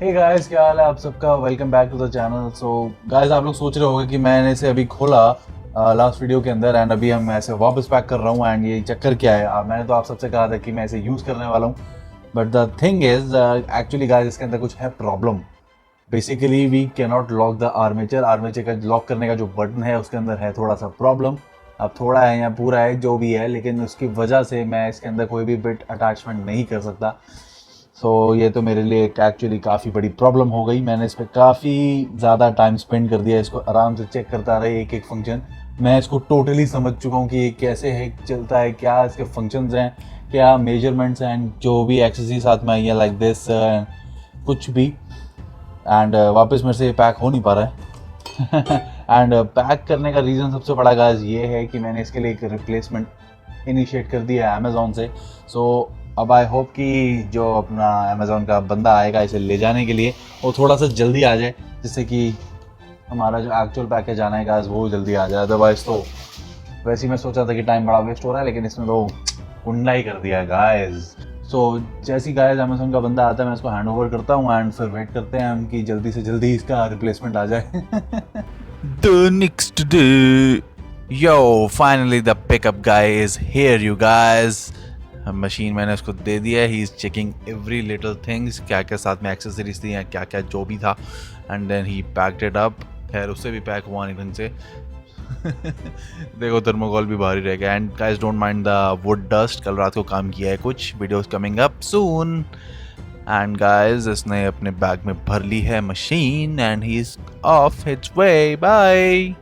Hey guys, क्या हाल है आप सबका। Welcome back to the channel. So guys, आप लोग सोच रहे होंगे कि मैंने इसे अभी खोला लास्ट वीडियो के अंदर एंड अभी हम ऐसे वापस पैक कर रहा हूँ एंड ये चक्कर क्या है। मैंने तो आप सबसे कहा था कि मैं इसे यूज़ करने वाला हूँ, but the thing is actually guys इसके अंदर कुछ है problem. Basically we can not lock the armature का लॉक करने का जो बटन है उसके अंदर है थोड़ा सा प्रॉब्लम। अब थोड़ा है या पूरा है जो भी है, लेकिन उसकी वजह से मैं इसके अंदर कोई भी बिट अटैचमेंट नहीं कर सकता। ये तो मेरे लिए एक्चुअली काफ़ी बड़ी प्रॉब्लम हो गई। मैंने इस पर काफ़ी ज़्यादा टाइम स्पेंड कर दिया, इसको आराम से चेक करता रहे एक एक फंक्शन। मैं इसको टोटली समझ चुका हूँ कि ये कैसे है, चलता है, क्या इसके फंक्शंस हैं, क्या मेजरमेंट्स हैं, जो भी एक्सेसरीज साथ में आई है लाइक दिस कुछ भी। एंड वापस मेरे से ये पैक हो नहीं पा रहा है एंड पैक करने का रीज़न सबसे बड़ा गाइस ये है कि मैंने इसके लिए एक रिप्लेसमेंट इनिशिएट कर दिया है अमेज़ॉन से। अब आई होप कि जो अपना अमेज़ॉन का बंदा आएगा इसे ले जाने के लिए वो थोड़ा सा जल्दी आ जाए, जिससे कि हमारा जो एक्चुअल पैकेज आना है गाइस वो जल्दी आ जाए। अदरवाइज़ तो वैसे ही मैं सोचा था कि टाइम बड़ा वेस्ट हो रहा है, लेकिन इसने तो कुंडा ही कर दिया गाइस। जैसी गाइस अमेज़ॉन का बंदा आता है मैं इसको हैंड ओवर करता हूँ एंड फिर वेट करते हैं हम कि जल्दी से जल्दी इसका रिप्लेसमेंट आ जाए। The next day, yo, finally the pickup guy is here, you guys. Machine मैंने उसको दे दिया है। He is checking every little things, क्या क्या साथ में एक्सेसरीज थी या क्या क्या जो भी था, and then he packed it up. खैर उससे भी पैक हुआ नहीं ढंग से। देखो थर्मोकोल भी बाहर ही रह गया। And guys don't mind the wood dust, कल रात को काम किया है कुछ, videos coming up soon. And guys इसने अपने बैग में भर ली है machine and he is off hits way. Bye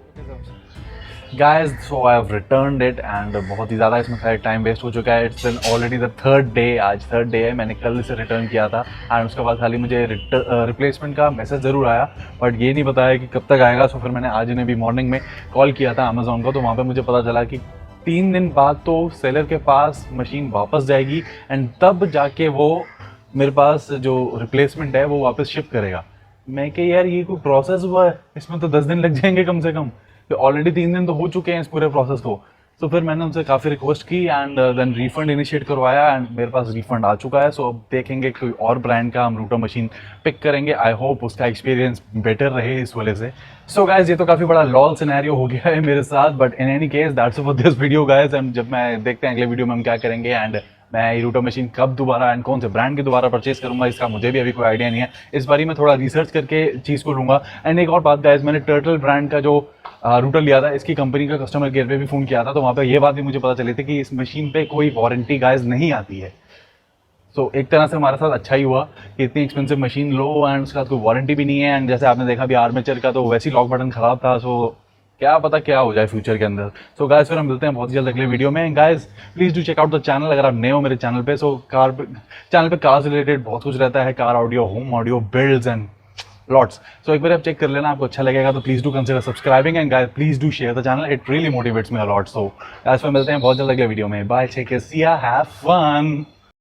guys, so I have returned it and बहुत ही ज़्यादा इसमें सारा टाइम वेस्ट हो चुका है। It's been already the third day, आज थर्ड डे है। मैंने कल इसे रिटर्न किया था एंड उसके बाद खाली मुझे रिप्लेसमेंट का मैसेज ज़रूर आया, बट ये नहीं बताया कि कब तक आएगा। फिर मैंने आज इन्हें भी मॉर्निंग में कॉल किया था अमेज़ॉन को, तो वहाँ पर मुझे पता चला कि 3 दिन बाद तो सेलर के पास मशीन वापस जाएगी एंड तब जाके वो मेरे पास जो रिप्लेसमेंट है वो वापस शिप करेगा। मैं कि यार ये कोई प्रोसेस हुआ है, इसमें तो 10 दिन लग जाएंगे कम से कम। ऑलरेडी 3 दिन तो हो चुके हैं इस पूरे प्रोसेस को। तो फिर मैंने उनसे काफ़ी रिक्वेस्ट की एंड देन रिफंड इनिशिएट करवाया एंड मेरे पास रिफंड आ चुका है। अब देखेंगे कोई और ब्रांड का हम रूटर मशीन पिक करेंगे। आई होप उसका एक्सपीरियंस बेटर रहे इस वजह से। गाइज ये तो काफ़ी बड़ा लॉल सिनेरियो हो गया है मेरे साथ, but in any case that's for this video guys. And जब मैं देखते हैं अगले वीडियो में हम क्या करेंगे एंड मैं ये रूटर मशीन कब दोबारा एंड कौन से ब्रांड के दोबारा परचेज करूंगा, इसका मुझे भी अभी कोई आइडिया नहीं है। इस बारी मैं थोड़ा रिसर्च करके चीज़ को लूँगा। एंड एक और बात गाइस, मैंने टर्टल ब्रांड का जो रूटर लिया था, इसकी कंपनी का कस्टमर केयर पे भी फ़ोन किया था, तो वहाँ पे ये बात भी मुझे पता चली थी कि इस मशीन पे कोई वारंटी गाइस नहीं आती है। एक तरह से हमारे साथ अच्छा ही हुआ कि इतनी एक्सपेंसिव मशीन लो एंड उसके साथ कोई वारंटी भी नहीं है। एंड जैसे आपने देखा भी आर्मेचर का तो वैसे ही लॉक बटन खराब था। क्या पता क्या हो जाए फ्यूचर के अंदर। गाइस फिर हम मिलते हैं बहुत जल्द अगले वीडियो में। Guys please do check out the channel अगर आप नए हो मेरे चैनल पे। चैनल पे कार से रिलेटेड बहुत कुछ रहता है, car audio, home audio, builds and lots. एक बार आप चेक कर लेना, आपको अच्छा लगेगा तो please do consider subscribing and guys please do share the channel, it really motivates me a lot. Guys फिर मिलते हैं बहुत जल्द अगले वीडियो में। बाय, टेक केयर, सी या, हैव फन।